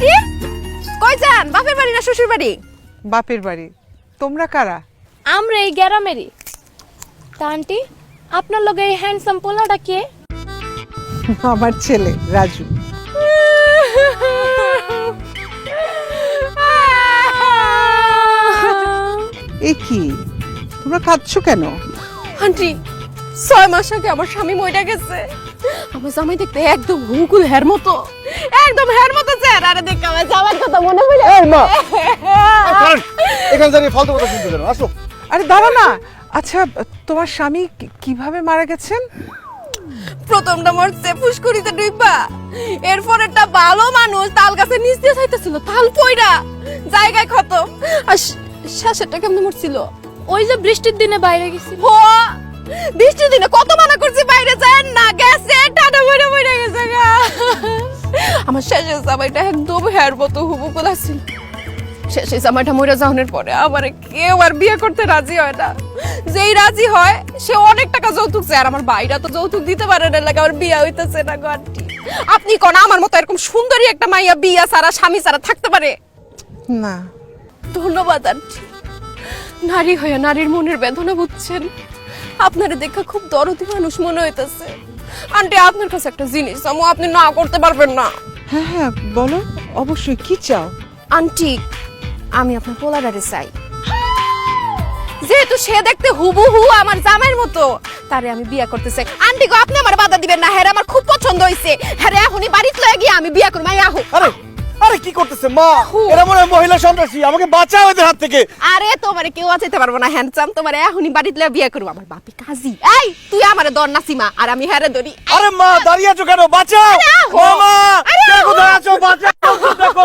Aunty কই যান? বাপের বাড়ি না শ্বশুর বাড়ি? বাপের বাড়ি। তোমরা কারা? আমরা এই গ্রামেরই। তা আন্টি আপনার লগে এই হ্যান্ডসাম পোলাটা কে? আমার ছেলে রাজু। এ কি, তোমরা কাঁদছো কেন? আন্টি 6 মাস আগে আমার স্বামী মইরা গেছে। আমার জামাই দেখতে একদম হুকুল হের মতো, একদম হের মতো চেহারা। আরে দেখ আমার জামাইয়ের কথা মনে পড়ে। এই মা, এখানে দাঁড়িয়ে ফালতু কথা শুনতে কেন? আসো। আরে দাঁড়া না। আচ্ছা, তোমার স্বামী কিভাবে মারা গেছেন? প্রথমটা মরছে ফুসকুড়িতে ডুইবা, এরপর একটা ভালো মানুষ তাল গাছে নিচ দিয়ে যাইতেছিল, তাল পয়রা জায়গায় খতম। আর শেষেরটা কেমনে মরছিল? ওই যে বৃষ্টির দিনে বাইরে গেছিল। ও বৃষ্টির দিনে কত মানা করছি বাইরে যায় না, গেছে টাটা মরে মরে গেছে গা। আমার শেষের জামাইটা একদম হের মতো হুবুকুল আছিল। শেষে জামাইটা মরে যাওয়ার পরে আমার কেউ আর বিয়ে করতে রাজি হয় না। যেই রাজি হয় সে অনেক টাকা যৌতুক চায়, আর আমার ভাইরা তো যৌতুক দিতে পারে না, লাগে আমার বিয়ে হইতেছে না গো আন্টি। আপনি কোন আমার মতো এরকম সুন্দরী একটা মাইয়া বিয়া সারা স্বামী সারা থাকতে পারে? না। ধন্যবাদ আন্টি, নারী হয়ে নারীর মনের বেদনা বুঝছেন। আপনারে দেখা খুব দরদি মানুষ মনে হইতেছে। আন্টি আপনার কাছে একটা জিনিস চামু, আপনি না করতে পারবেন না? হ্যাঁ হ্যাঁ বলো, অবশ্যই। কি চাও? আন্টি আমি আপনার পোলাডারে চাই। যেহেতু সে দেখতে হুবহু আমার জামাইয়ের মতো, তারে আমি বিয়ে করতে চাই। আন্টি গো আপনি আমার বাধা দিবেন না, হ্যাঁ আমার খুব পছন্দ হইছে। হ্যাঁ এখনই বাড়িতে লয়ে গিয়ে আমি বিয়ে করব। আহো। আরে আরে কি করতেছে মা? এরা মনে হয় মহিলা সন্ত্রাসী, আমাকে বাঁচাও এদের হাত থেকে। আরে তোমারে কেউ বাঁচাইতে পারবো না হ্যান্ডসাম, তোমারে এখনই বাড়িতে লয়ে বিয়ে করব। আমার বাপি কাজী। এই তুই আমারে দর নাসিমা, আর আমি হ্যারে ধরি। আরে মা দাঁড়িয়ে আছো কেন? বাঁচাও মামা, কে কোথায় আছো? বাঁচাও, দেখো।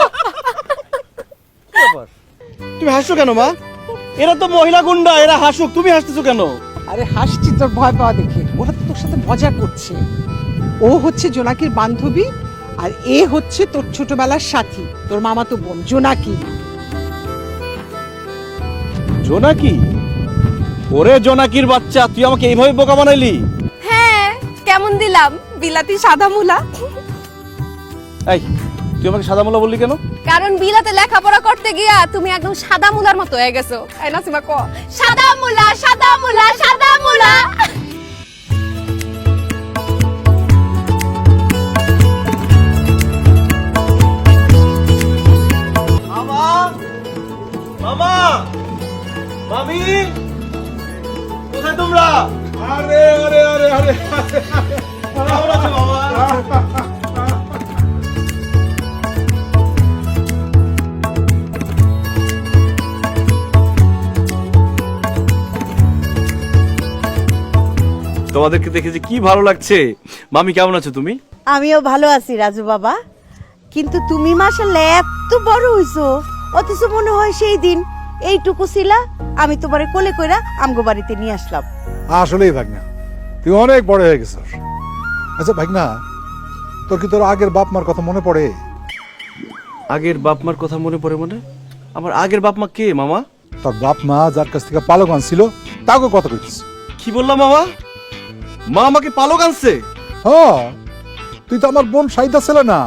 কি ব্যাপার? তুমি হাসছো কেন মা? এরা তো মহিলা গুন্ডা, এরা হাসুক, তুমি হাসতেছো কেন? আরে হাসছি তোর ভয় পাওয়া দেখে। ওরা তো তোর সাথে মজা করছে। ও হচ্ছে জোনাকির বান্ধবী, আর এ হচ্ছে তোর ছোটবেলার সাথী, তোর মামাতো বোন জোনাকি। জোনাকি? ওরে জোনাকির বাচ্চা, তুই আমাকে এইভাবে বোকা বানাইলি? হ্যাঁ কেমন দিলাম? বিলাতি সাদা মুলা। এই তুই আমাকে সাদা মোলা বললি কেন? কারণ বিলাতে লেখাপড়া করতে গিয়া তুমি একদম সাদা মুলার মতো হয়ে গেছো। এই নাসিমা ক সাদা মুলা, সাদা মুলা, সাদা মুলা। মামা, মামা, মামি, কোথায় তোমরা? আরে আরে আরে আরে, কেমন আছো মামা? তোমাদেরকে দেখে যে কি ভালো লাগছে। মামি কেমন আছো তুমি? আমিও ভালো আছি রাজু বাবা, কিন্তু তুমি মাশাআল্লাহ এত বড় হইছো, অথচ মনে হয় সেই দিন এইটুকু ছিলা। আমি তোমারে কোলে কইরা আমগো বাড়িতে নিয়ে আসলাম। আসলেই ভাগনা, তুই অনেক বড় হয়ে গেছিস। আচ্ছা ভাগনা, তোর কি তোর আগের বাপ মার কথা মনে পড়ে? আগের বাপ মার কথা মনে পড়ে? মানে আমার আগের বাপ মা কে মামা? তোর বাপ মা যার কাছ থেকে পালক আনছিল তাকে কথা কইছিস। কি বললাম মামা? মা আমাকে পালক আনছে? হ্যাঁ, তুই তো আমার বোন সাইদা ছিল না,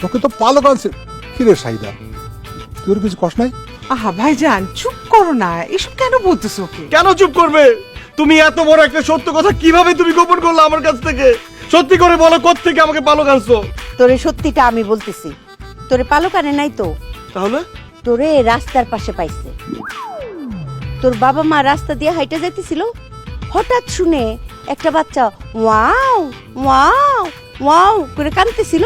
তোকে তো পালক আনছে। কি রে সাইদা, তুই ওর কিছু কষ্ট নাই? আহা ভাইজান চুপ করো না, এসব কেন বলতেছো ওকে? কেন চুপ করবে? তুমি এত বড় একটা সত্য কথা কিভাবে তুমি গোপন করলে আমার কাছ থেকে? সত্যি করে বলো, কোত্থেকে আমাকে পালক আনছো? তোরে সত্যিটা আমি বলতেছি, তোরে পালক আনে নাই তো, তাহলে? তোরে রাস্তার পাশে পাইছে। তোর বাবা মা রাস্তা দিয়ে হাইটে যাইতেছিল, হঠাৎ শুনে একটা বাচ্চা ওয়াও ওয়াও ওয়াও করে কাঁদতেছিল।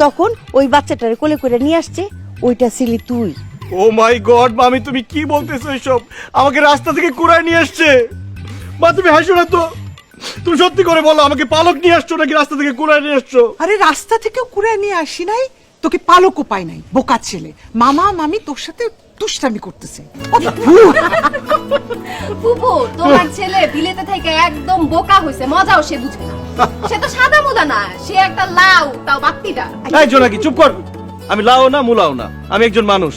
তখন ওই বাচ্চাটারে কোলে করে নিয়ে আসছে, ওইটা ছিলি তুই। ও মাই গড মামি, তুমি কি বলতেছো এসব? আমাকে রাস্তা থেকে কুড়ায় নিয়ে আসছে? মা তুমি হাসো না তো, তুমি সত্যি করে বলো, আমাকে পালক নিয়ে আসছো নাকি রাস্তা থেকে কুড়ায় নিয়ে আসছো? আরে রাস্তা থেকেও কুড়ে নিয়ে আসি নাই, তোকে পালকও পাই নাই, বোকা ছেলে। মামা মামি তোর সাথে দুষ্টামি করতেছে। বুবু তোমার ছেলে বিলেতে থেকে একদম বোকা হইছে, মজাও সে বুঝে না। সে তো সাদা মুলা না, সে একটা লাউ, তাও বাত্তিটা। এই জোনাকি চুপ কর। আমি লাও না মুলাও না, আমি একজন মানুষ।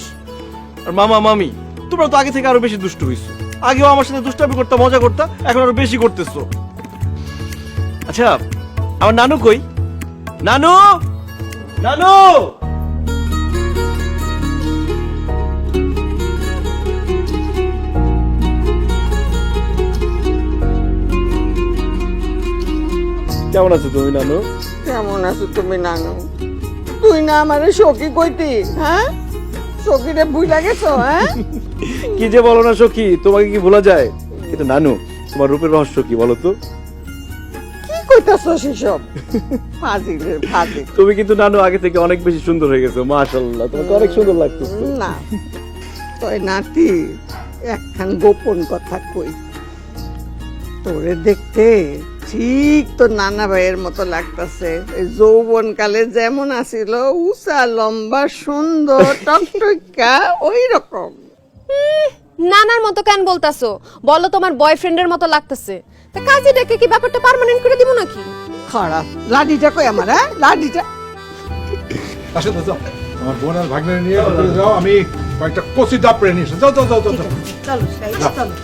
আর মামা মামি তোমরা তো আগে থেকে আরো বেশি দুষ্ট হইছো। আগেও আমার সাথে দুষ্টামি করতে, মজা করতে, এখন আরো বেশি করতেছো। আচ্ছা আমার নানু কই? নানু, নানু। কেমন আছো তুমি নানু? কেমন আছো তুমি নানু? তুই না আমারে সখী কইতি, হ্যাঁ? সখীরে ভুইলা গেছো, হ্যাঁ? কি যে বলো না সখী, তোমাকে কি ভোলা যায়? কিন্তু নানু, তোমার রূপের রহস্য কি বলো তো? কি কইতাছো সেসব? ফাজিলের ফাজিল। তুমি কিন্তু নানু আগে থেকে অনেক বেশি সুন্দর হয়ে গেছো, মাশাআল্লাহ, তোমাকে অনেক সুন্দর লাগতেছে। না, তোর নাতি একখান গোপন কথা কই। তোরে দেখতে ঠিক তো নানা ভাইয়ের মতো লাগতাছে। এই যৌবন কালে যেমন আছিল, উঁচা লম্বা সুন্দর টকটকা ওই রকম। নানার মতো কেন বলতাছো? বলো তোমার বয়ফ্রেন্ডের মতো লাগতেছে। তা কাজে ডেকে কি ব্যাপারটা পার্মানেন্ট করে দিব নাকি? খারাপ লাডিটা কই আমার, হ্যাঁ? লাডিটা আসো তো যাও, আমার বোন আর ভাগ্নে নিয়ে ভিতরে যাও, আমি কয়েকটা কচি ডাব পেরে নিয়ে এসো। যাও যাও যাও যাও যাও। চলো সাইদা চলো।